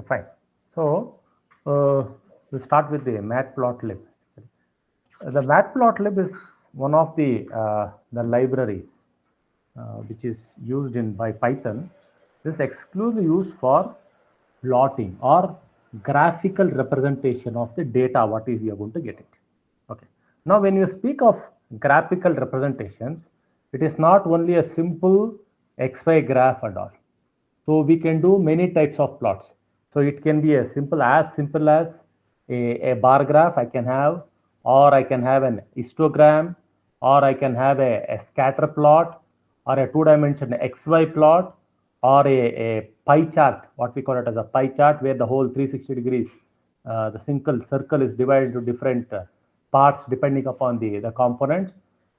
Fine. So we'll start with the matplotlib. The matplotlib is one of the libraries which is used in by Python. This is exclusively used for plotting or graphical representation of the data what is we are going to get it. Okay. Now when you speak of graphical representations, it is not only a simple XY graph and all. So we can do many types of plots. So it can be as simple as a bar graph I can have, or I can have an histogram, or I can have a scatter plot, or a two-dimensional XY plot, or a pie chart, what we call it as a pie chart, where the whole 360 degrees, the single circle is divided into different parts depending upon the components,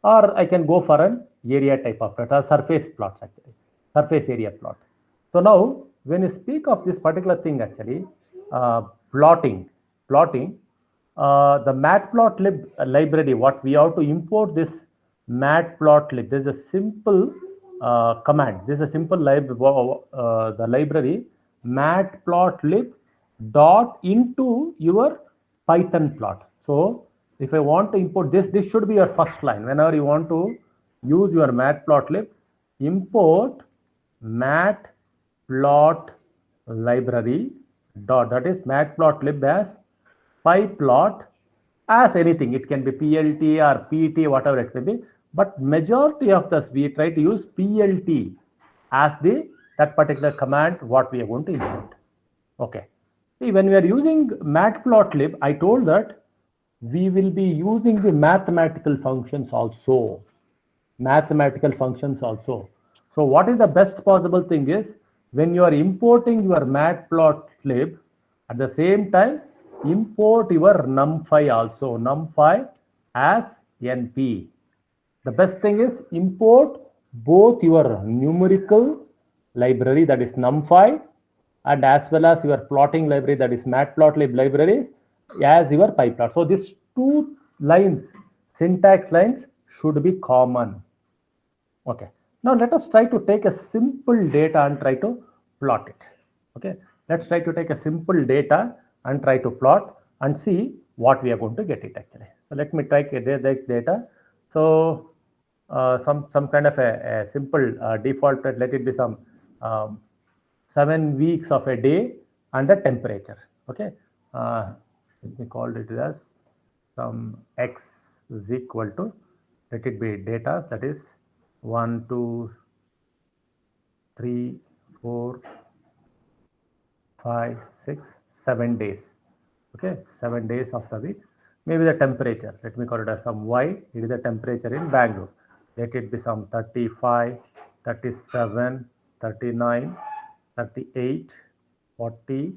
or I can go for an area type of plot, or surface plots actually, surface area plot. So now, when you speak of this particular thing, actually, plotting, the matplotlib library, what we have to import this matplotlib. There's a simple command. This is a simple the library matplotlib dot into your Python plot. So if I want to import this should be your first line. Whenever you want to use your matplotlib, import matplot library dot, that is matplotlib as pyplot as anything. It can be plt or pt, whatever it may be, but majority of this we try to use plt as the that particular command what we are going to import. Okay. See, when we are using matplotlib, I told that we will be using the mathematical functions also. So what is the best possible thing is, when you are importing your matplotlib, at the same time import your numpy also, numpy as np. The best thing is import both your numerical library, that is numpy, and as well as your plotting library, that is matplotlib libraries, as your pyplot. So these two lines, syntax lines, should be common. Okay. Now let us try to take a simple data and try to plot it. Okay. Let's try to take a simple data and try to plot and see what we are going to get it actually. So let me take a data. So some kind of a simple default, let it be some 7 weeks of a day and the temperature. Okay. Let me call it as some x is equal to, let it be data, that is 1, 2, 3, 4, 5, 6, 7 days. Okay, 7 days of the week. Maybe the temperature, let me call it as some y. It is the temperature in Bangalore. Let it be some 35, 37, 39, 38, 40.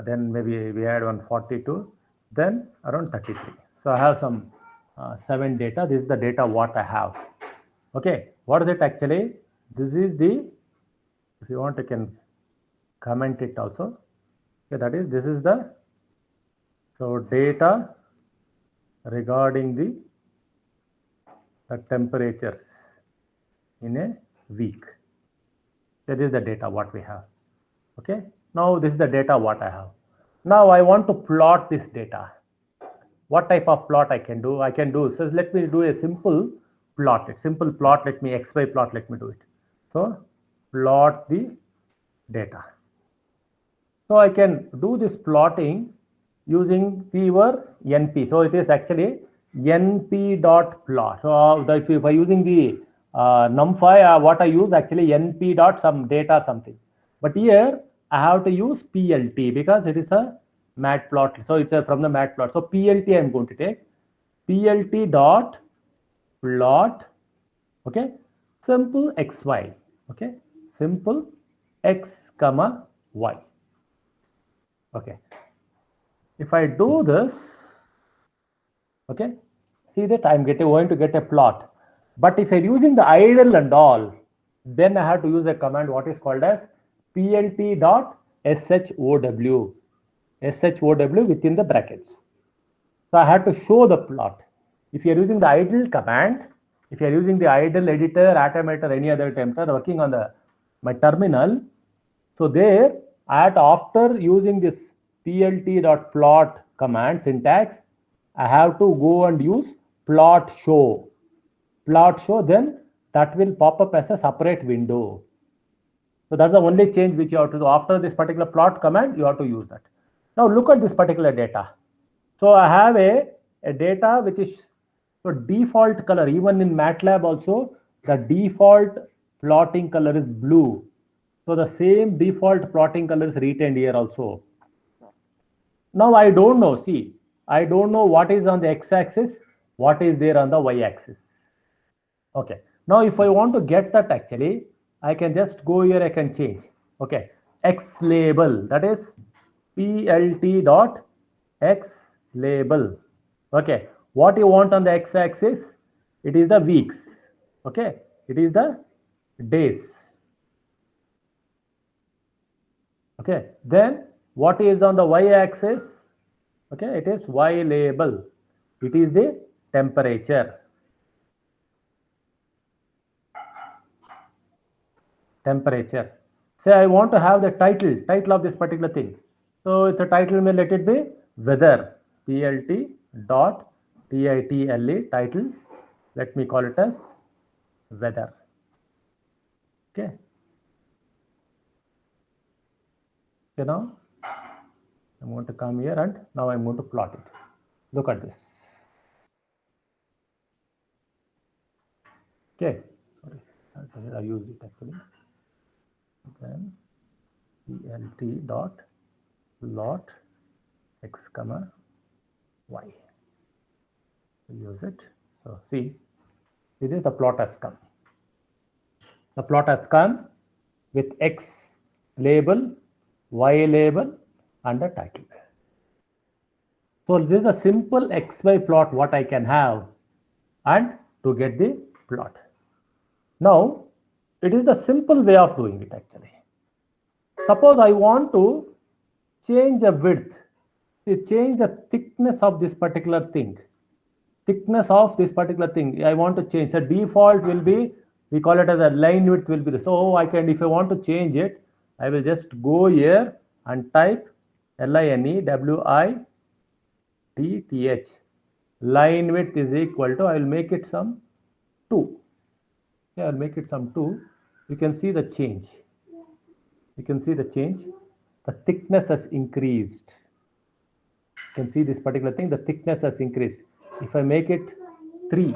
Then maybe we add 142. Then around 33. So I have some 7 data. This is the data what I have. Okay, what is it actually? This is the, if you want, you can comment it also. Okay, that is, this is the, so data regarding the temperatures in a week. That is the data what we have. Okay, now this is the data what I have. Now I want to plot this data. What type of plot I can do? So let me do a simple plot. Let me XY plot, let me do it. So plot the data. So I can do this plotting using your np. So it is actually np dot plot. So if I using the numpy, what I use actually np dot some data something. But here I have to use plt because it is a matplot. So it's from the matplot. So plt I'm going to take plt dot plot. Okay, simple xy. Okay, simple x comma y. Okay, if I do this, okay, see that I'm going to get a plot. But if I'm using the idle and all, then I have to use a command what is called as plt dot show within the brackets. So I have to show the plot. If you are using the idle command, if you are using the idle editor, Automator, any other tempter working on my terminal, so there after using this plt.plot command syntax, I have to go and use plot show. Plot show, then that will pop up as a separate window. So that's the only change which you have to do. After this particular plot command, you have to use that. Now look at this particular data. So I have a data which is so default color. Even in MATLAB also, the default plotting color is blue. So the same default plotting color is retained here also. Now I don't know, see, I don't know what is on the x-axis, what is there on the y-axis. Okay, now if I want to get that actually, I can just go here, I can change. Okay, x label, that is plt dot x label. Okay, what you want on the x-axis, it is the weeks. Okay, it is the days. Okay, then what is on the y-axis? Okay, it is y label. It is the temperature. Temperature. Say I want to have the title of this particular thing. So the title may let it be weather. plt dot title title. Let me call it as weather. Okay. Okay, now I'm going to come here and now I'm going to plot it. Look at this. Okay, sorry, I used it actually. Then plt dot plot x comma y. Use it. So see, this is the plot has come. The plot has come with x label, y label, and the title. So this is a simple xy plot what I can have and to get the plot. Now it is the simple way of doing it actually. Suppose I want to change the width, change the thickness of this particular thing. Thickness of this particular thing, I want to change. The default will be, we call it as a line width will be this. So I can, if I want to change it, I will just go here and type LINEWIDTH. Line width is equal to, I will make it some 2. Yeah, I'll make it some 2. You can see the change. You can see the change. The thickness has increased. You can see this particular thing, the thickness has increased. If I make it 3,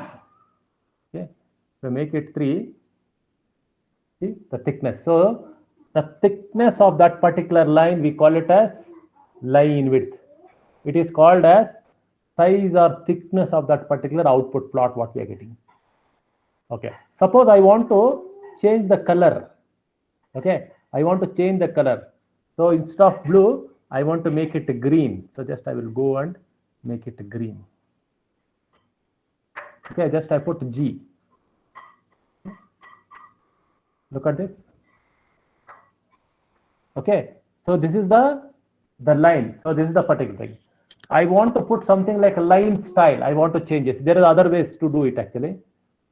okay, if I make it 3, see the thickness. So the thickness of that particular line, we call it as line width. It is called as size or thickness of that particular output plot what we are getting. Okay, suppose I want to change the color. Okay, I want to change the color. So instead of blue, I want to make it green. So just I will go and make it green. Okay, just I put G. Look at this. Okay, so this is the line. So this is the particular thing. I want to put something like a line style. I want to change this. There are other ways to do it actually.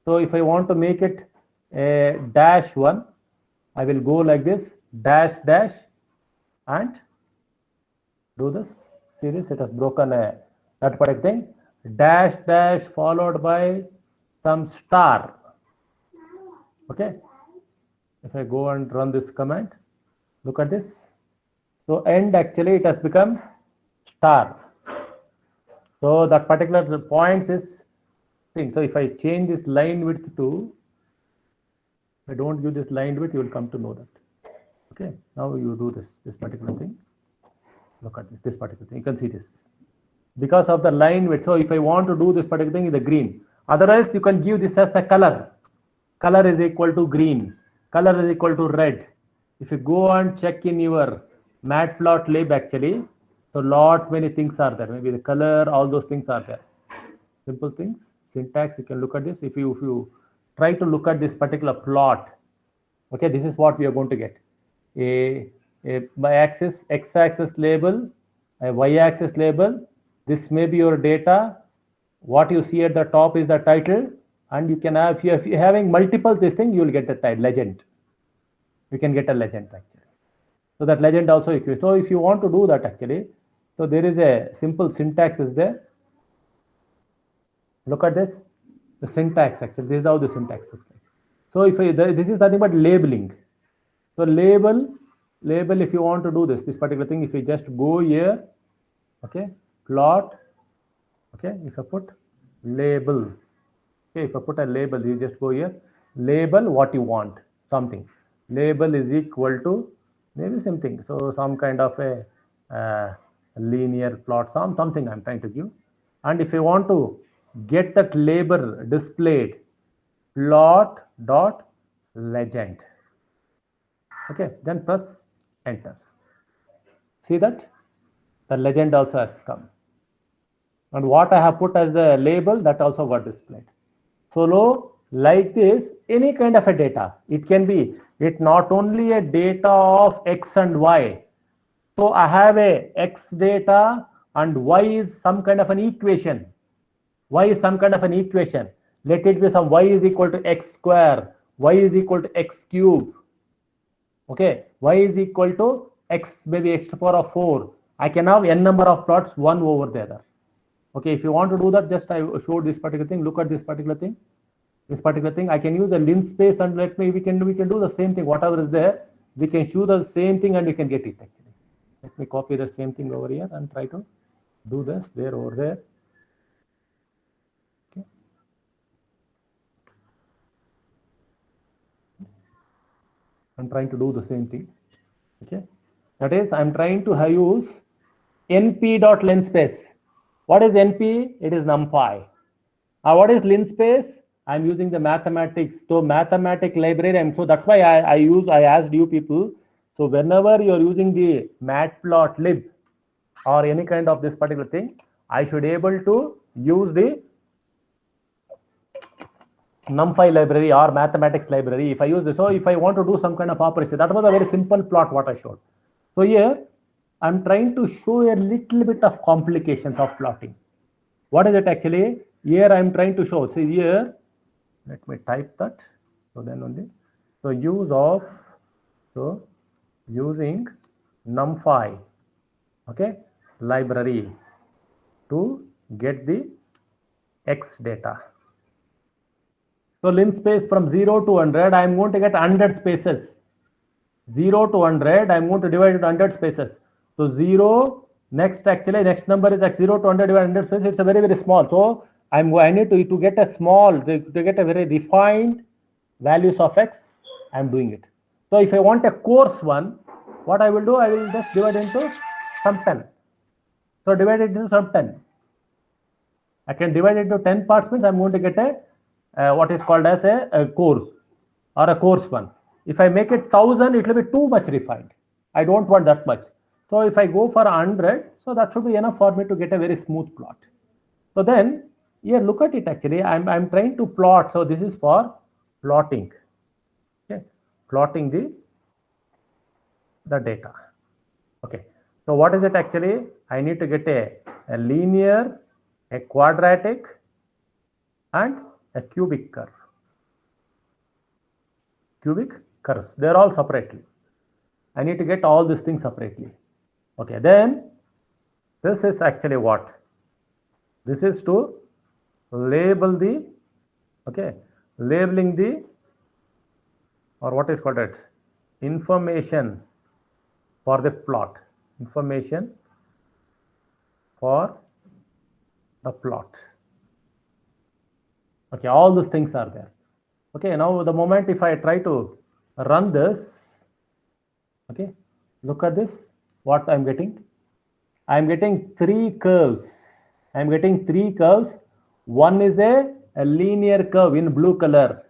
So if I want to make it a -1, I will go like this, dash dash, and do this. See this, it has broken that particular thing. Dash dash followed by some star. Okay, if I go and run this command, look at this. So end actually it has become star. So that particular points is thing. So if I change this line width to, if I don't give this line width, you will come to know that. Okay, now you do this particular thing. Look at this particular thing. You can see this. Because of the line width. So if I want to do this particular thing in the green, otherwise you can give this as a color. Color is equal to green. Color is equal to red. If you go and check in your matplotlib actually, so lot many things are there. Maybe the color, all those things are there. Simple things. Syntax, you can look at this. If you try to look at this particular plot, okay, this is what we are going to get. A y-axis, x-axis label, a y-axis label. This may be your data. What you see at the top is the title, and you can have, if you're having multiple this thing, you will get the title legend. You can get a legend actually. So that legend also equals. So if you want to do that actually, so there is a simple syntax is there. Look at this, the syntax actually. This is how the syntax looks like. So if this is nothing but labeling. So label, if you want to do this particular thing, if you just go here, okay, plot, okay, if I put label, okay, if I put a label, you just go here, label what you want, something. Label is equal to maybe something. So some kind of a linear plot, something I'm trying to give. And if you want to get that label displayed, plot dot legend. Okay, then press enter. See that the legend also has come, and what I have put as the label, that also got displayed. So like this, any kind of a data, it can be, it not only a data of x and y. So I have a x data and y is some kind of an equation. Y is some kind of an equation. Let it be some y is equal to x square, y is equal to x cube. Okay, y is equal to x, maybe x to the power of 4. I can have n number of plots, one over the other. Okay, if you want to do that, just I showed this particular thing. Look at this particular thing. This particular thing, I can use the linspace and we can do the same thing. Whatever is there, we can choose the same thing and we can get it actually. Let me copy the same thing over here and try to do this there over there. Okay. I'm trying to do the same thing. Okay. That is, I'm trying to use np.linspace. What is np? It is numpy. What is linspace? I'm using the mathematics. So mathematic library. So that's why I asked you people. So whenever you're using the matplotlib or any kind of this particular thing, I should able to use the numpy library or mathematics library. If I use this, so if I want to do some kind of operation, that was a very simple plot what I showed. So here I'm trying to show a little bit of complications of plotting. What is it actually? Here I'm trying to show. See here, let me type that. So then only, so using numpy, okay, library to get the x data. So linspace from 0 to 100, I'm going to get 100 spaces. 0 to 100, I'm going to divide it to 100 spaces. So 0, next number is like 0 to 100 divided 100 spaces. It's a very, very small. So I need to get a small, to get a very defined values of x, I'm doing it. So if I want a coarse one, what I will do, I will just divide into some 10. So divide it into some 10. I can divide it into 10 parts, means I'm going to get a what is called as a coarse or a coarse one. If I make it 1000, it will be too much refined. I don't want that much. So if I go for 100, so that should be enough for me to get a very smooth plot. So then here, look at it actually. I'm trying to plot. So this is for plotting. Okay, plotting the data. Okay. So what is it actually? I need to get a linear, a quadratic, and a cubic curve. Cubic curves. They're all separately. I need to get all these things separately. Okay. Then this is actually what? This is to label the, okay, labeling the, or what is called it, information for the plot. Information for the plot. Okay, all those things are there. Okay, now the moment if I try to run this, okay, look at this, what I'm getting. I'm getting 3 curves. I'm getting 3 curves. One is a linear curve in blue color.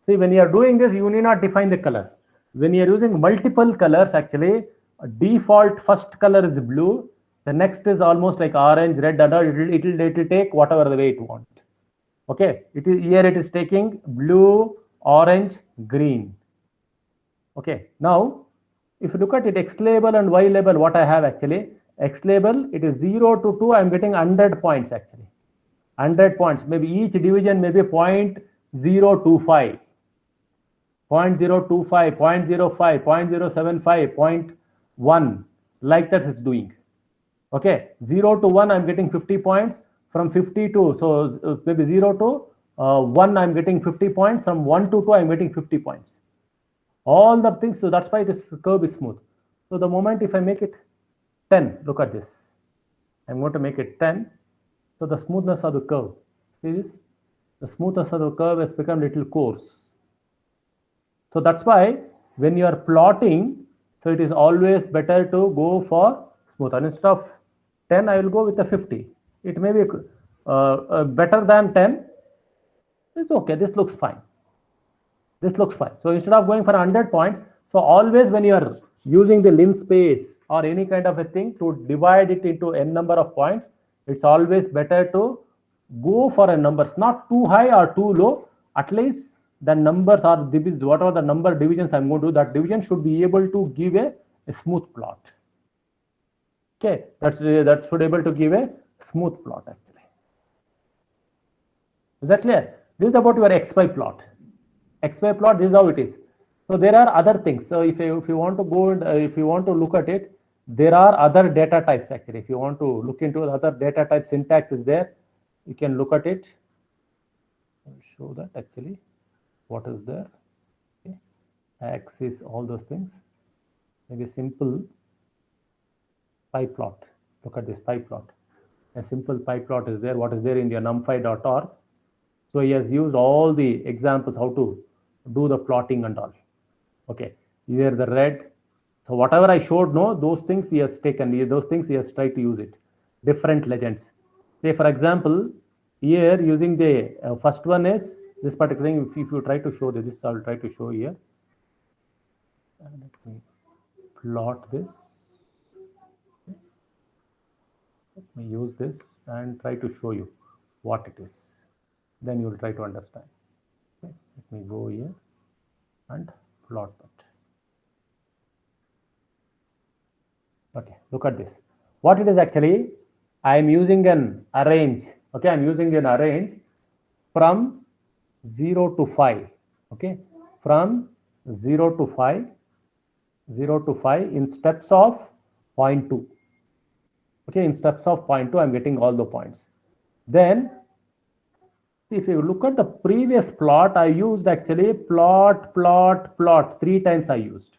See, when you are doing this, you need not define the color. When you are using multiple colors, actually, default first color is blue. The next is almost like orange, red, and it will take whatever the way it wants. Okay, here it is taking blue, orange, green. Okay, now if you look at it, x label and y label, what I have actually, x label, it is 0 to 2, I'm getting 100 points actually. 100 points, maybe each division may be 0.025. 0.025, 0.05, 0.075, 0.1, like that it's doing. Okay, 0 to 1, I'm getting 50 points. From 50 to, so maybe 0 to 1, I'm getting 50 points. From 1 to 2, I'm getting 50 points. All the things, so that's why this curve is smooth. So the moment if I make it 10, look at this. I'm going to make it 10. So the smoothness of the curve, see this? The smoothness of the curve has become little coarse. So that's why when you are plotting, so it is always better to go for smooth. And instead of 10, I will go with a 50. It may be better than 10. It's okay. This looks fine. This looks fine. So instead of going for 100 points, so always when you are using the linspace or any kind of a thing to divide it into n number of points, it's always better to go for a numbers, not too high or too low. At least the numbers are whatever the number divisions I'm going to do, that division should be able to give a smooth plot. Okay, that should able to give a smooth plot actually. Is that clear? This is about your XY plot. XY plot, this is how it is. So there are other things. So if you want to go and if you want to look at it, there are other data types actually. If you want to look into the other data type, syntax is there. You can look at it. I'll show that actually. What is there? Okay. Axis, all those things. Maybe simple pie plot. Look at this pie plot. A simple pie plot is there. What is there in your numpy.org? So he has used all the examples how to do the plotting and all. Okay, here the red. So whatever I showed, no, those things he has taken. Those things he has tried to use it. Different legends. Say for example, here using the first one is this particular thing. If you try to show this, I'll try to show here. And let me plot this. Let me use this and try to show you what it is. Then you will try to understand. Okay. Let me go here and plot that. Okay, look at this. What it is actually, I am using an arrange. Okay, I'm using an arrange from 0 to 5. Okay, from 0 to 5, 0 to 5 in steps of 0.2. Okay, in steps of 0.2, I'm getting all the points. Then, if you look at the previous plot, I used actually plot 3 times I used.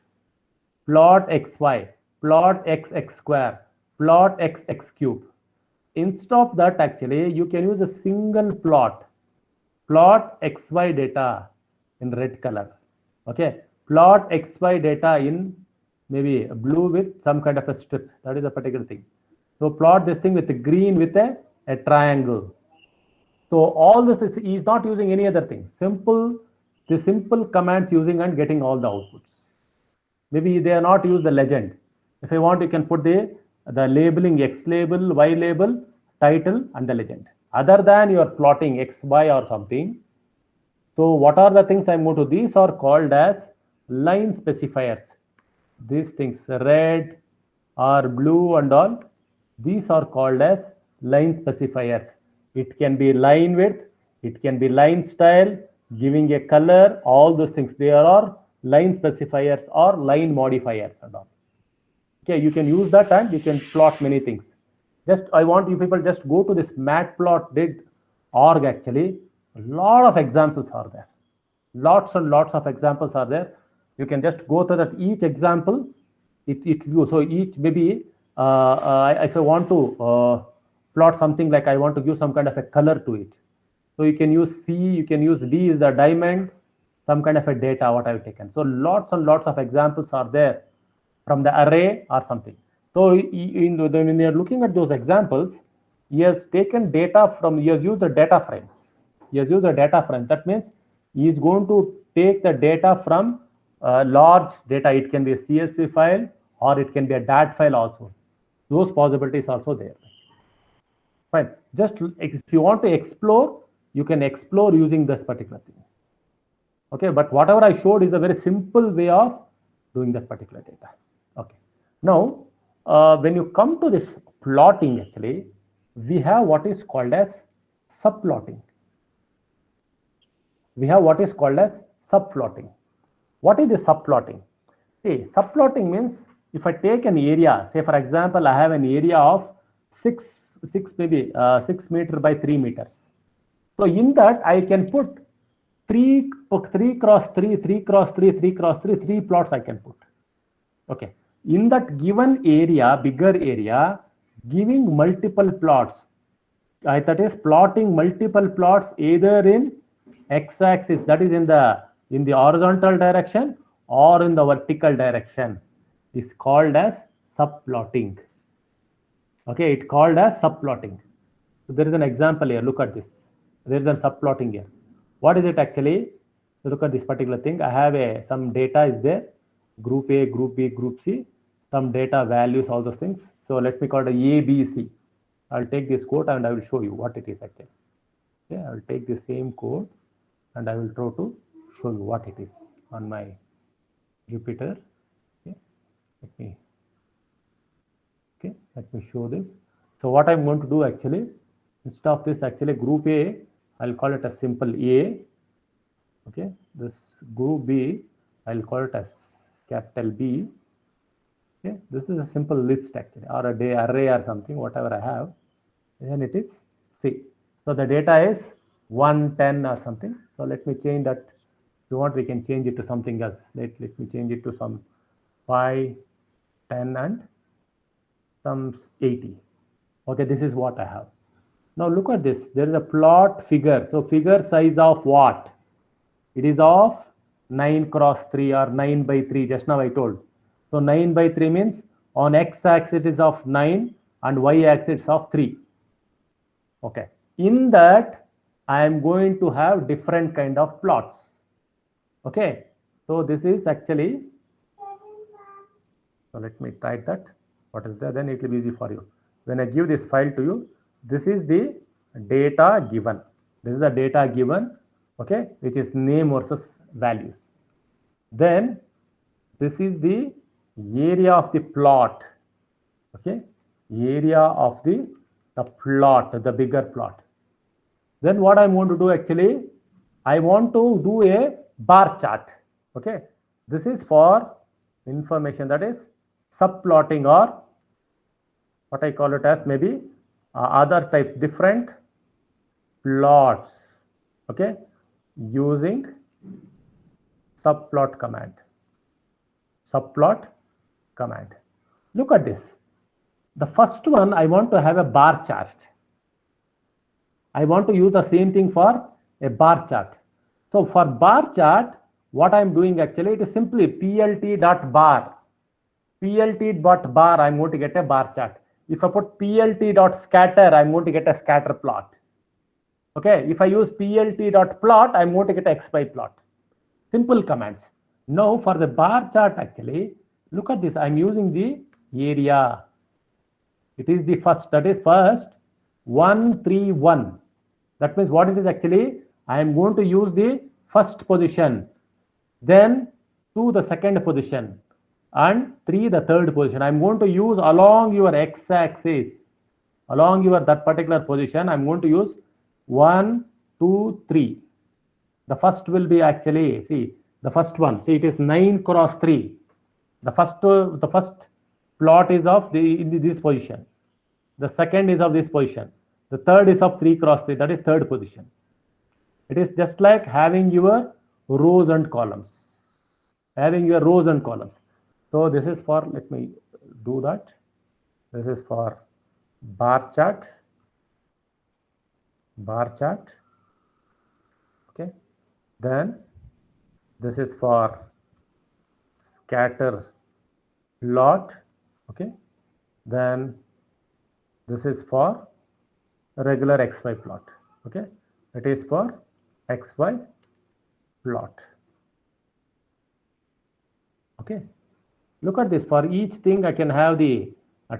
Plot xy, plot x square, plot x cube. Instead of that, actually, you can use a single plot xy data in red color. Okay, plot xy data in maybe blue with some kind of a strip. That is a particular thing. So plot this thing with the green with a triangle. So all this is, he is not using any other thing. The simple commands using and getting all the outputs. Maybe they are not use the legend. If you want, you can put the labeling X label, Y label, title, and the legend. Other than you are plotting X, Y or something. So what are the things I'm going to? These are called as line specifiers. These things, red or blue and all, these are called as line specifiers. It can be line width, it can be line style, giving a color, all those things. There are line specifiers or line modifiers and all. Okay, you can use that and you can plot many things. Just I want you people just go to this matplot.org actually. A lot of examples are there. Lots and lots of examples are there. You can just go to that each example. So each maybe if I want to plot something like I want to give some kind of a color to it. So you can use C, you can use D is the diamond, some kind of a data what I've taken. So lots and lots of examples are there from the array or something. So when you're looking at those examples, he has taken data from, he has used the data frames. He has used the data frame. That means he is going to take the data from large data. It can be a CSV file or it can be a DAT file also. Those possibilities also there. Fine. Just if you want to explore, you can explore using this particular thing. Okay, but whatever I showed is a very simple way of doing that particular data. Okay. Now, when you come to this plotting, actually, we have what is called as subplotting. We have what is called as subplotting. What is the subplotting? See, subplotting means if I take an area, say for example, I have an area of 6 meter by 3 meters. So in that I can put 3 cross 3, 3 cross 3, 3 cross 3, 3 plots I can put. Okay. In that given area, bigger area, giving multiple plots. That is plotting multiple plots either in x-axis, that is in the horizontal direction, or in the vertical direction, is called as subplotting. Okay, it's called as subplotting. So there is an example here. Look at this. There is a subplotting here. What is it actually? So look at this particular thing. I have some data is there. Group A, Group B, Group C. Some data values, all those things. So let me call it A, B, C. I'll take this code and I will show you what it is actually. Okay, I'll take the same code and I will try to show you what it is on my Jupyter. Okay, let me show this. So what I'm going to do actually, instead of this actually group A, I'll call it a simple A. Okay, this group B, I'll call it as capital B. Okay, this is a simple list actually, or a day array or something, whatever I have. Then it is C. So the data is 1, 10 or something. So let me change that. If you want, we can change it to something else. Let me change it to some 5, 10 and some 80. Okay, this is what I have. Now look at this. There is a plot figure. So figure size of what? It is of 9 cross 3 or 9 by 3. Just now I told. So 9 by 3 means on x-axis it is of 9 and y-axis of 3. Okay. In that, I am going to have different kind of plots. Okay. So this is actually, so let me type that. What is there? Then it will be easy for you. When I give this file to you, this is the data given. This is the data given, okay, which is name versus values. Then this is the area of the plot, okay, area of the plot, the bigger plot. Then what I'm going to do actually, I want to do a bar chart. Okay, this is for information, that is subplotting, or what I call it as maybe other types, different plots. Okay, using subplot command. Subplot command. Look at this. The first one, I want to have a bar chart. I want to use the same thing for a bar chart. So for bar chart, what I'm doing actually, it is simply plt.bar. plt.bar, I'm going to get a bar chart. If I put plt.scatter, I'm going to get a scatter plot. Okay, if I use plt.plot, I'm going to get a xy plot. Simple commands. Now for the bar chart actually, look at this. I'm using the area. It is the first, that is first 131. That means what it is actually, I am going to use the first position, then 2 the second position, and 3 the third position. I'm going to use along your x-axis, along your that particular position, I'm going to use 1, 2, 3. The first will be actually, see, the first one, see, it is 9 cross 3. The first plot is of this position. The second is of this position. The third is of 3 cross 3, that is third position. It is just like having your rows and columns. Having your rows and columns. So this is for, let me do that. This is for bar chart. Bar chart. Okay. Then this is for scatter plot. Okay. Then this is for regular XY plot. Okay. It is for XY plot. Okay. Look at this. For each thing, I can have the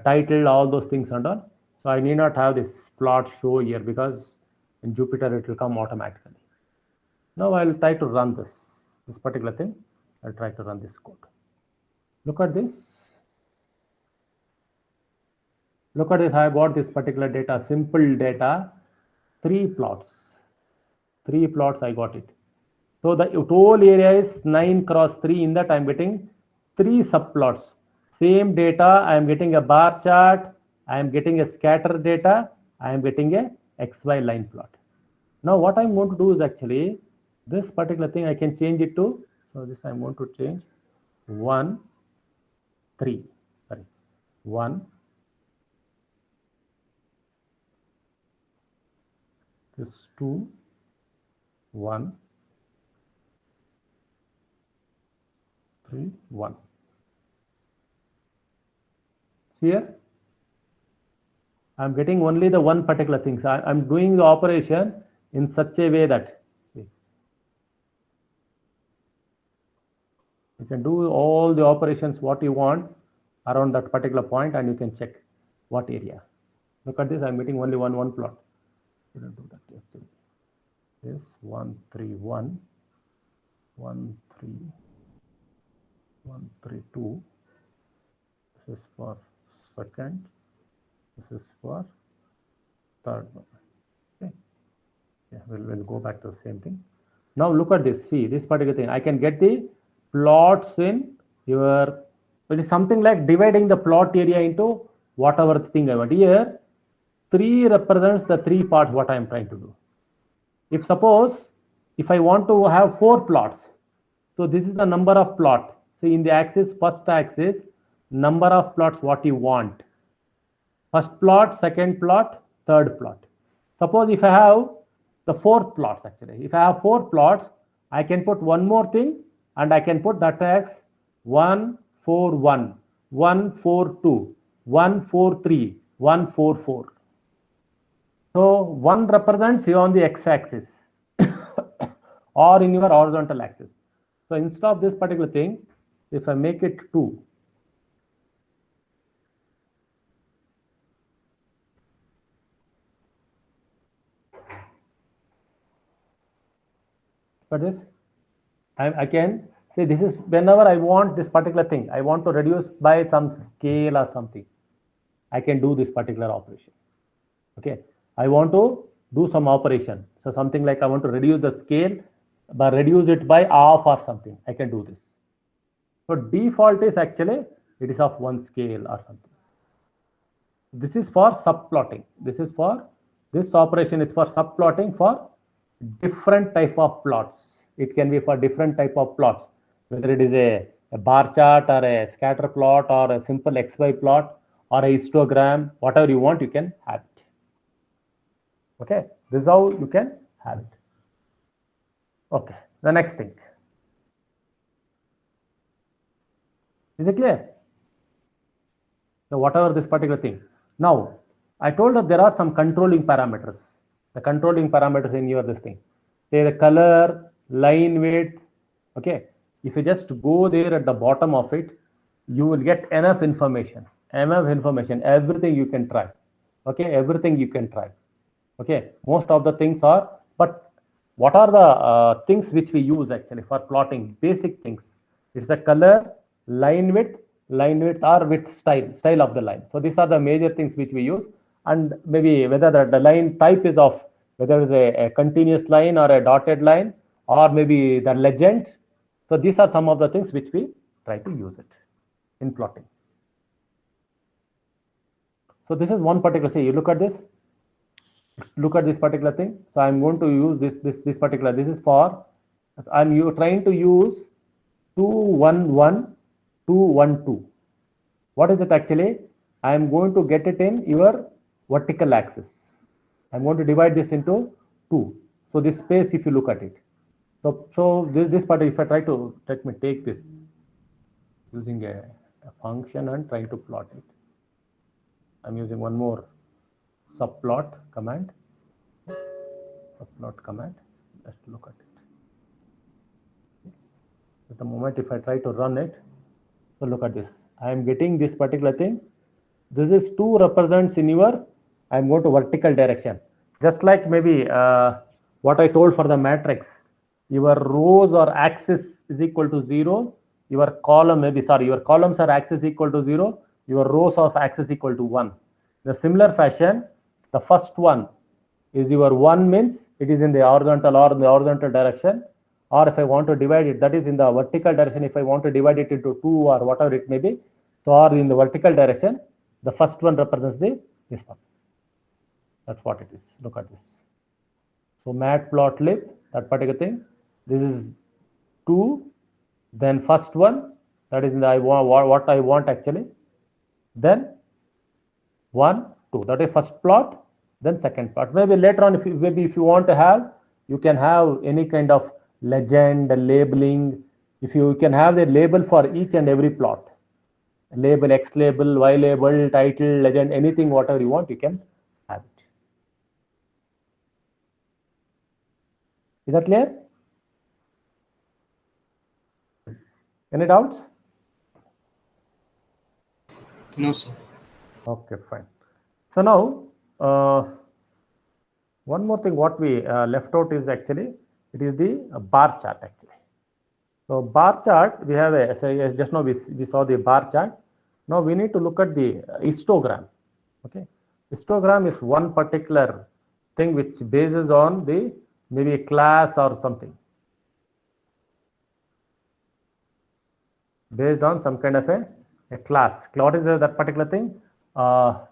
title, all those things and all. So I need not have this plot show here because in Jupyter it will come automatically. Now I'll try to run this particular thing. I'll try to run this code. Look at this. Look at this. I got this particular data, simple data, 3 plots. 3 plots, I got it. So the total area is 9 cross 3. In that I am getting 3 subplots. Same data, I am getting a bar chart, I am getting a scatter data, I am getting a XY line plot. Now what I'm going to do is actually this particular thing I can change it to, so this I'm going to change 1, 3, sorry, 1, this 2, 1, 3, 1. Here I'm getting only the one particular thing. So I'm doing the operation in such a way that, see, you can do all the operations what you want around that particular point, and you can check what area. Look at this, I'm getting only one plot. You don't do that actually. This 1, 3, 1, 1, 3, 1, 3, 2. This is for second. This is for third one. Okay. Yeah, we'll go back to the same thing. Now look at this. See this particular thing. I can get the plots in your. It is something like dividing the plot area into whatever thing I want. Here, 3 represents the 3 parts what I am trying to do. If suppose if I want to have 4 plots, so this is the number of plot. So in the axis, first axis, number of plots what you want. First plot, second plot, third plot. Suppose if I have the 4 plots actually, if I have 4 plots, I can put one more thing and I can put that as 1, 4, 1, 1, 4, 2, 1, 4, 3, 1, 4, 4. So 1 represents you on the x-axis or in your horizontal axis. So instead of this particular thing, if I make it 2, for this, I can say this is whenever I want this particular thing, I want to reduce by some scale or something, I can do this particular operation. Okay, I want to do some operation. So something like I want to reduce the scale, but reduce it by half or something, I can do this. So default is actually it is of 1 scale or something. This is for subplotting. This operation is for subplotting for different type of plots. It can be for different type of plots, whether it is a bar chart or a scatter plot or a simple XY plot or a histogram, whatever you want, you can have it. Okay, this is how you can have it. Okay, the next thing. Is it clear? So whatever this particular thing. Now, I told that there are some controlling parameters. The controlling parameters in your this thing. Say the color, line width. Okay, if you just go there at the bottom of it, you will get enough information. Everything you can try. Okay, everything you can try. Okay, most of the things are, but what are the things which we use actually for plotting? Basic things. It's the color, line width or width style of the line. So these are the major things which we use, and maybe whether the line type is of whether it's a continuous line or a dotted line or maybe the legend. So these are some of the things which we try to use it in plotting. So this is one particular, say you look at this particular thing. So I'm going to use this particular, this is for, I'm trying to use 2, 1, 1, 2, 1, 2. What is it actually? I am going to get it in your vertical axis. I'm going to divide this into 2. So this space, if you look at it. So this part, if I try to, let me take this using a function and trying to plot it. I'm using one more subplot command. Let's look at it. At the moment, if I try to run it, so look at this. I am getting this particular thing. This is 2 represents in your, I am going to vertical direction. Just like maybe what I told for the matrix, your rows or axis is equal to 0. Your column your columns are axis equal to 0. Your rows of axis equal to 1. In a similar fashion, the first one is your 1 means it is in the horizontal or in the horizontal direction. or if I want to divide it, that is in the vertical direction, if I want to divide it into 2 or whatever it may be, so or in the vertical direction, the first one represents this one. That's what it is. Look at this. So matplotlib, that particular thing, this is 2, then first one, that is in the what I want actually, then 1, 2, that is first plot, then second plot. Maybe later on, if you want to have, you can have any kind of legend, labeling. If you can have the label for each and every plot, label, X label, Y label, title, legend, anything, whatever you want, you can have it. Is that clear? Any doubts? No, sir. Okay, fine. So now, one more thing what we left out is actually, it is the bar chart actually. So bar chart, we have a, so just now we saw the bar chart. Now we need to look at the histogram. Okay, histogram is one particular thing which bases on the maybe a class or something, based on some kind of a class. What is that particular thing?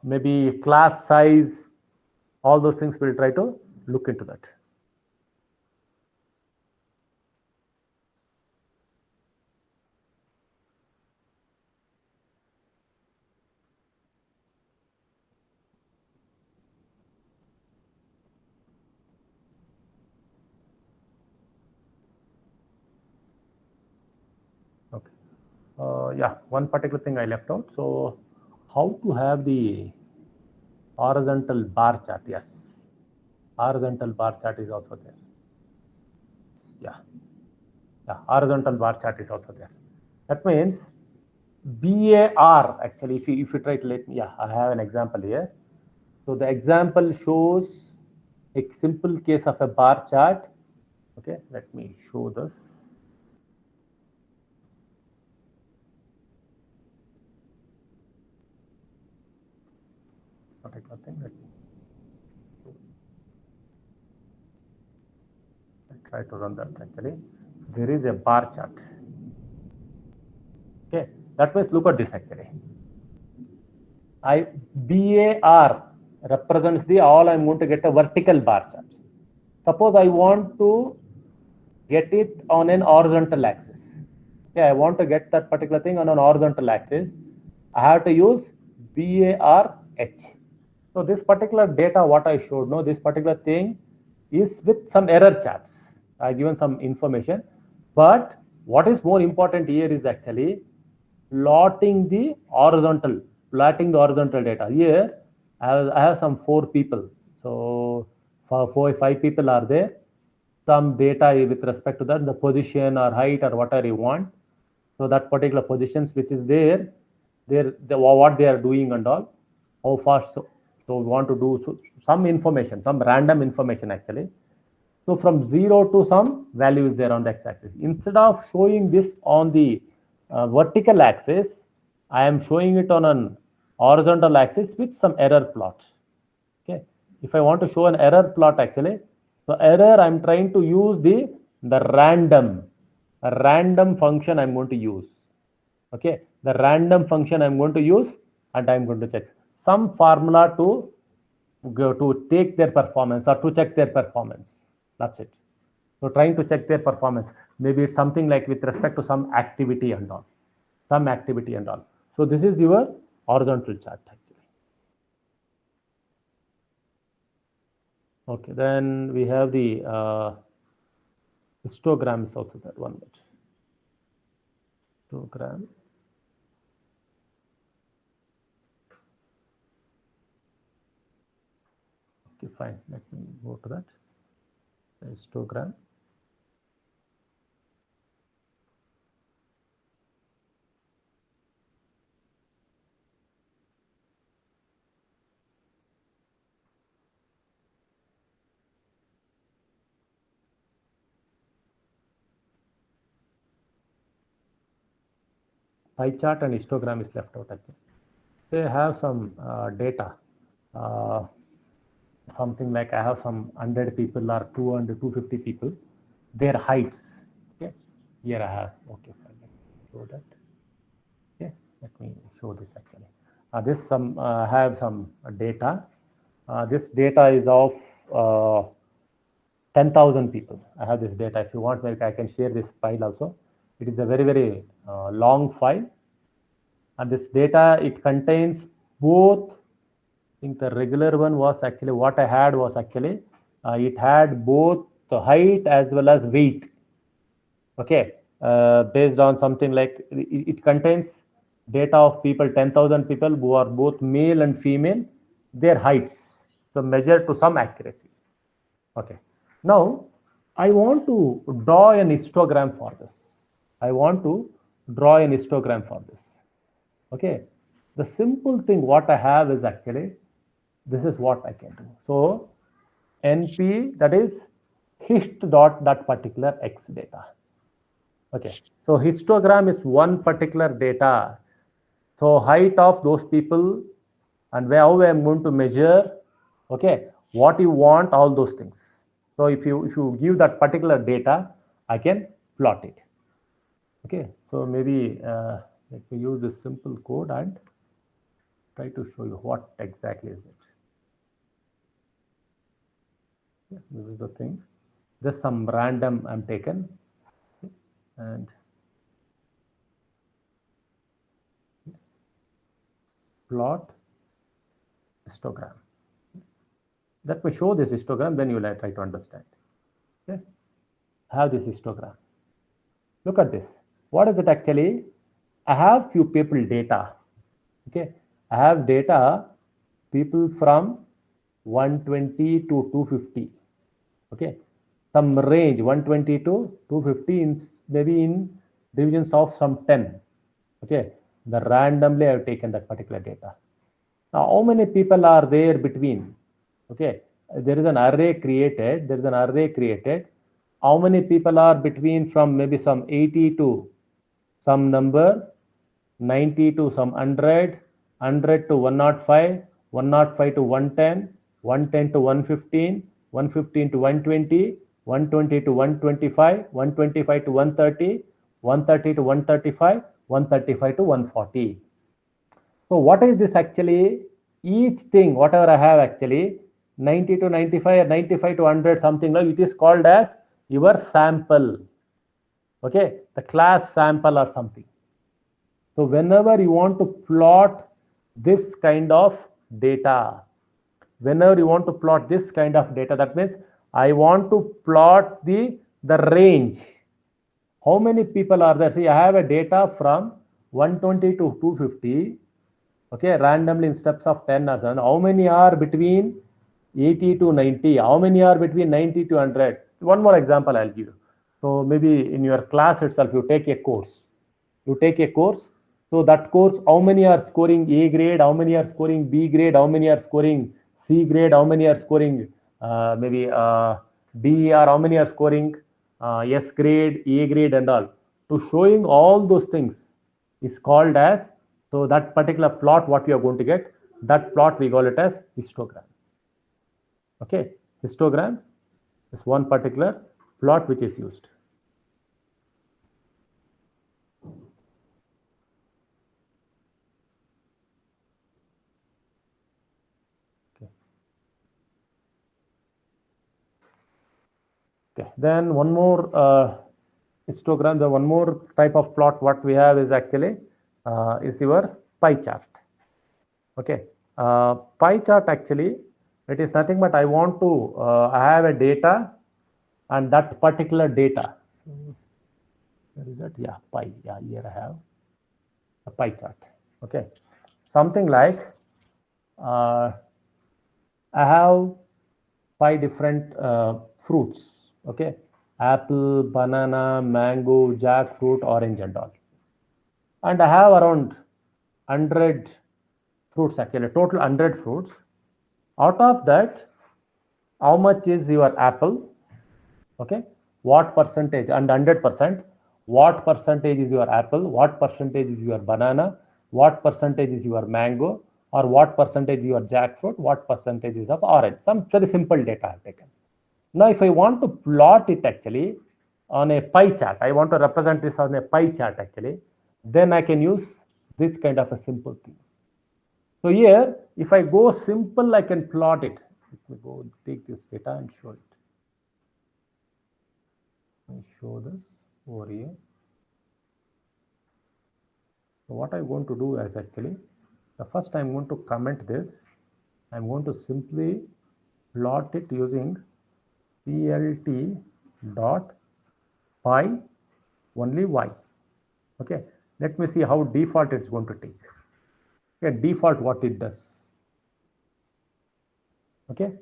Maybe class size, all those things we'll try to look into that. Okay. Yeah, one particular thing I left out. So how to have the horizontal bar chart? Yes, horizontal bar chart is also there. Yeah, horizontal bar chart is also there. That means BAR actually, if you try to let me, yeah, I have an example here. So the example shows a simple case of a bar chart. Okay, let me show this. Particular thing. Let me try to run that actually. There is a bar chart. Okay, that means look at this actually. BAR represents the all I'm going to get a vertical bar chart. Suppose I want to get it on an horizontal axis. Okay, I want to get that particular thing on an horizontal axis. I have to use BARH. So this particular data, what I showed, no, this particular thing is with some error charts. I given some information, but what is more important here is actually plotting the horizontal data. Here, I have some 4 people. So for 5 people are there. Some data with respect to that, the position or height or whatever you want. So that particular positions which is there, what they are doing and all, how fast. So we want to do some information, some random information actually. So from 0 to some value is there on the x-axis. Instead of showing this on the vertical axis, I am showing it on an horizontal axis with some error plots. Okay, if I want to show an error plot actually, so error I'm trying to use the random function I'm going to use. Okay, the random function I'm going to use, and I'm going to check some formula to go to take their performance or to check their performance. That's it. So trying to check their performance. Maybe it's something like with respect to some activity and all. So this is your horizontal chart actually. Okay, then we have the histogram is also that one. Histogram. Okay, fine. Let me go to that. Histogram. Pie chart and histogram is left out actually. They have some data. Something like I have some 100 people or 200, 250 people, their heights. Here I have, okay, fine. Let me show that. Okay, let me show this actually. This some have some data. This data is of 10,000 people. I have this data. If you want, maybe I can share this file also. It is a very long file, and this data, it contains both. I think the regular one was actually what I had was actually it had both the height as well as weight. Okay, based on something like it contains data of people, 10,000 people who are both male and female, their heights, so measured to some accuracy. Okay, now I want to draw an histogram for this. I want to draw an histogram for this. Okay, the simple thing what I have is actually this is what I can do. So NP, that is hist dot that particular X data. Okay, so histogram is one particular data. So height of those people and how I am going to measure, okay, what you want, all those things. So if you give that particular data, I can plot it. Okay, so maybe let me use this simple code and try to show you what exactly is it. Yeah, this is the thing. Just some random I'm taken, and plot histogram. Let me show this histogram, then you will try to understand. Okay, have this histogram. Look at this. What is it actually? I have few people data. Okay, I have data people from 120 to 250. Okay, some range 120 to 250 in maybe in divisions of some 10. Okay, the randomly I have taken that particular data. Now, how many people are there between? Okay, there is an array created. There is an array created. How many people are between from maybe some 80 to some number, 90 to some 100, 100 to 105, 105 to 110, 110 to 115, 115 to 120, 120 to 125, 125 to 130, 130 to 135, 135 to 140. So what is this actually? Each thing, whatever I have actually, 90 to 95 or 95 to 100, something like it is called as your sample. Okay, the class sample or something. So whenever you want to plot this kind of data, that means I want to plot the range. How many people are there? See, I have a data from 120 to 250. Okay, randomly in steps of 10 or 7. How many are between 80 to 90? How many are between 90 to 100? One more example I'll give you. So maybe in your class itself, you take a course. So that course, how many are scoring A grade? How many are scoring B grade? How many are scoring C grade? How many are scoring maybe D, or how many are scoring S grade, A grade, and all? To showing all those things is called as, so that particular plot what we are going to get, that plot we call it as histogram. Okay, histogram is one particular plot which is used. Okay, then one more histogram, the one more type of plot what we have is actually is your pie chart. Okay, pie chart actually, it is nothing but I want to I have a data, and that particular data. So where is that? Yeah, pie. Yeah, here I have a pie chart. Okay, something like I have 5 different fruits. Okay, apple, banana, mango, jackfruit, orange, and all. And I have around 100 fruits actually, total 100 fruits. Out of that, how much is your apple? Okay, what percentage? And 100%, what percentage is your apple? What percentage is your banana? What percentage is your mango? Or what percentage is your jackfruit? What percentage is of orange? Some very simple data I have taken. Now, if I want to plot it actually, on a pie chart. I want to represent this on a pie chart actually. Then I can use this kind of a simple thing. So here, if I go simple, I can plot it. Let me go take this data and show it. Let me show this over here. So what I'm going to do is actually, the first I'm going to comment this. I'm going to simply plot it using plt dot py only y. Okay, let me see how default it's going to take. Okay, default what it does. Okay,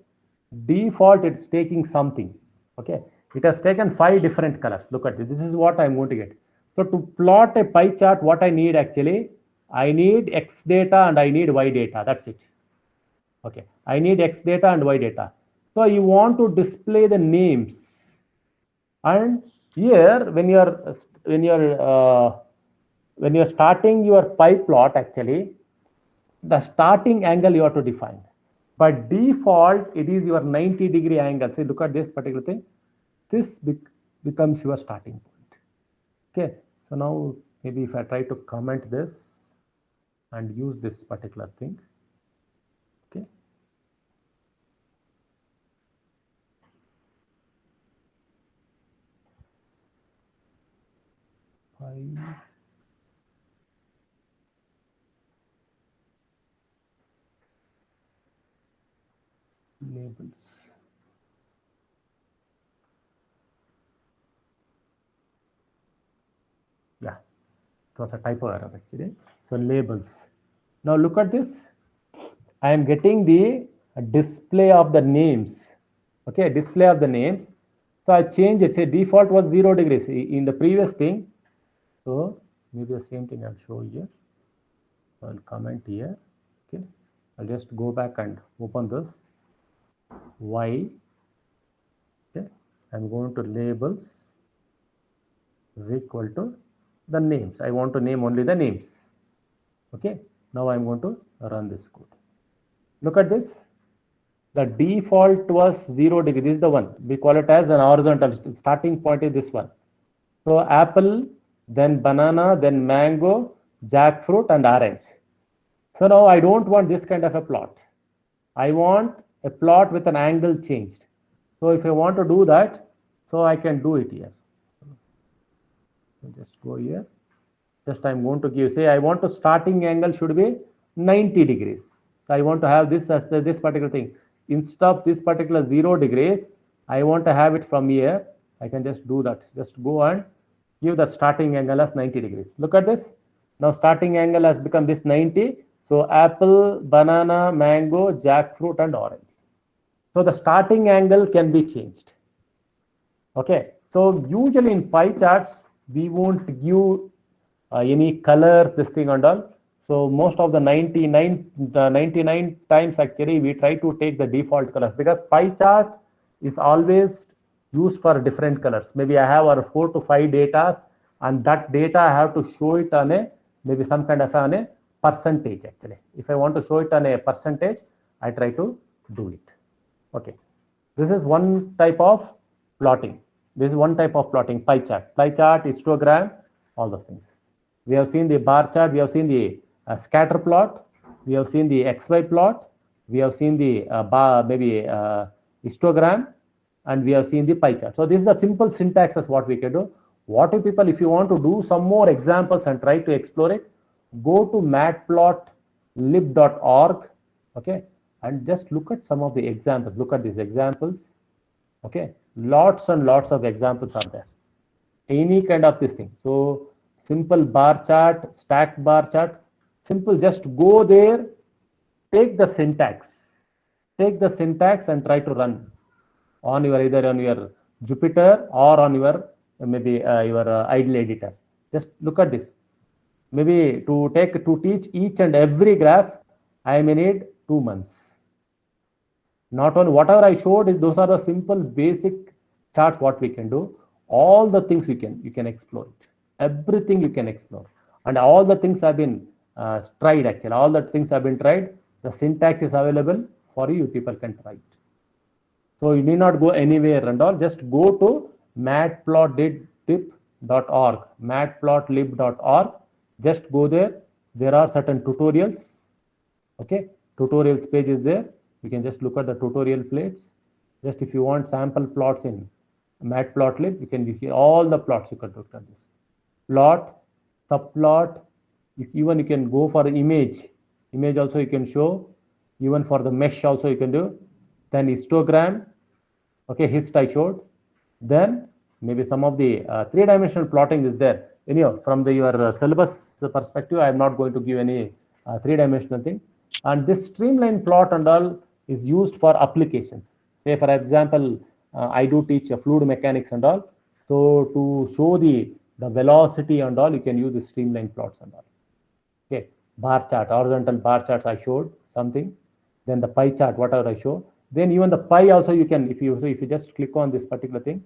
default it's taking something. Okay, it has taken 5 different colors. Look at this. This is what I'm going to get. So to plot a pie chart, what I need actually, I need X data and I need Y data. That's it. Okay, I need X data and Y data. So you want to display the names, and here when you're starting your pie plot, actually the starting angle you have to define. By default, it is your 90-degree angle. See, look at this particular thing. This becomes your starting point. Okay, so now maybe if I try to comment this and use this particular thing. Okay. Labels. Yeah, it was a typo error actually. So labels. Now look at this. I am getting the display of the names. Okay, display of the names. So I change it. Say default was 0 degrees in the previous thing. So maybe the same thing I'll show here. I'll comment here. Okay, I'll just go back and open this. Y. Okay, I'm going to labels is equal to the names. I want to name only the names. Okay, now I'm going to run this code. Look at this. The default was 0 degree. This is the one. We call it as an horizontal. Starting point is this one. So apple, then banana, then mango, jackfruit, and orange. So now I don't want this kind of a plot. I want a plot with an angle changed. So if I want to do that, so I can do it here. Just go here. Just I'm going to give, say I want to starting angle should be 90 degrees. So I want to have this as this particular thing. Instead of this particular 0 degrees, I want to have it from here. I can just do that. Just go and give the starting angle as 90 degrees. Look at this. Now starting angle has become this 90. So apple, banana, mango, jackfruit, and orange. So the starting angle can be changed. Okay. So usually in pie charts, we won't give any color, this thing and all. So most of the 99 times actually we try to take the default colors, because pie chart is always used for different colors. Maybe I have 4 to 5 data, and that data I have to show it on a maybe some kind of a percentage actually. If I want to show it on a percentage, I try to do it. Okay, this is one type of plotting. This is one type of plotting, pie chart. Pie chart, histogram, all those things. We have seen the bar chart, we have seen the scatter plot, we have seen the XY plot, we have seen the histogram, and we have seen the pie chart. So this is the simple syntax as what we can do. What if people, if you want to do some more examples and try to explore it, go to matplotlib.org, okay, and just look at some of the examples. Look at these examples, okay. Lots and lots of examples are there. Any kind of this thing. So simple bar chart, stacked bar chart, simple, just go there, take the syntax and try to run on your, either on your Jupyter or on your maybe your idle editor. Just look at this. Maybe to teach each and every graph, I may need 2 months. Not only whatever I showed is those are the simple basic charts what we can do. All the things you can explore it. Everything you can explore, and all the things have been tried actually. All the things have been tried. The syntax is available for you. People can try it. So you need not go anywhere and all. Just go to matplotlib.org, matplotlib.org. Just go there. There are certain tutorials. Okay, tutorials page is there. You can just look at the tutorial plates. Just if you want sample plots in matplotlib, you can see all the plots. You can look at this plot, subplot. Even you can go for image. Image also you can show. Even for the mesh also you can do. Then histogram. Okay, hist I showed. Then maybe some of the three-dimensional plotting is there. Anyhow, from your syllabus perspective, I am not going to give any three-dimensional thing. And this streamline plot and all is used for applications. Say, for example, I do teach fluid mechanics and all. So to show the velocity and all, you can use the streamline plots and all. Okay, bar chart, horizontal bar charts I showed something. Then the pie chart, whatever I show. Then even the pie also you can, if you just click on this particular thing,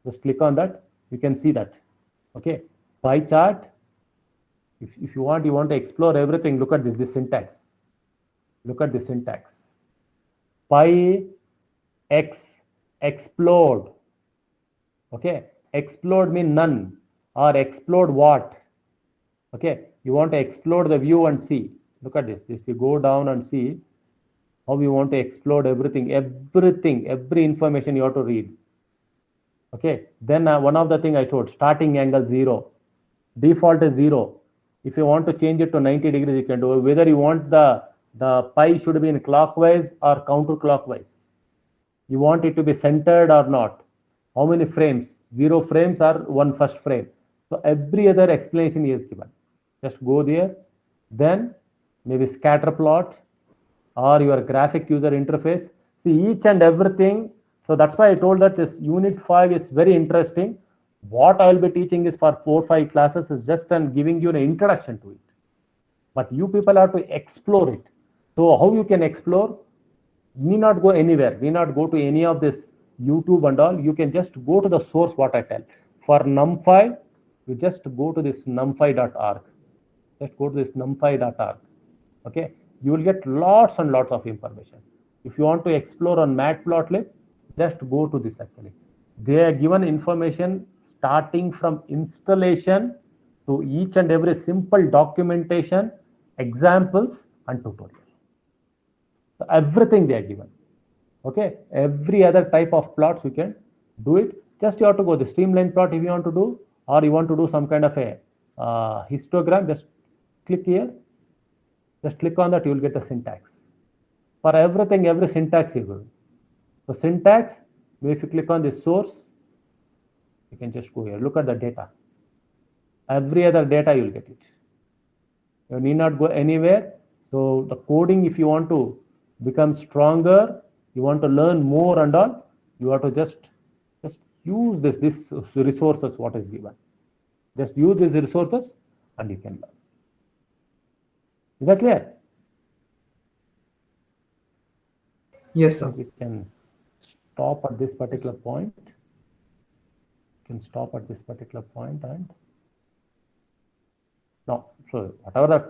just click on that, you can see that. Okay, pie chart. If you want to explore everything, look at this syntax. Look at the syntax. Pi x explode. Okay, explode means none, or explode what? Okay, you want to explode the view and see. Look at this. If you go down and see how you want to explode everything, every information you have to read. Okay, then one of the thing I showed, starting angle 0, default is 0. If you want to change it to 90 degrees, you can do it. Whether you want the pi should be in clockwise or counterclockwise. You want it to be centered or not. How many frames? 0 frames or 1 first frame. So every other explanation is given. Just go there. Then maybe scatter plot or your graphic user interface. See each and everything. So that's why I told that this unit 5 is very interesting. What I will be teaching is for 4-5 classes is just giving you an introduction to it. But you people have to explore it. So how you can explore? You need not go anywhere. We not go to any of this YouTube and all. You can just go to the source what I tell. For NumPy, you just go to this numpy.org. Just go to this numpy.org. Okay, you will get lots and lots of information. If you want to explore on Matplotlib, just go to this actually. They are given information starting from installation to each and every simple documentation, examples and tutorials. So everything they are given. Okay, every other type of plots you can do it. Just you have to go the streamline plot if you want to do, or you want to do some kind of a histogram. Just click here. Just click on that, you will get the syntax. For everything, every syntax you will. So syntax, if you click on the source, you can just go here. Look at the data. Every other data you will get it. You need not go anywhere. So the coding, if you want to become stronger, you want to learn more and all, you have to just use this resources what is given. Just use these resources and you can learn. Is that clear? Yes, sir. We can stop at this particular point. Can stop at this particular point and no. So whatever the time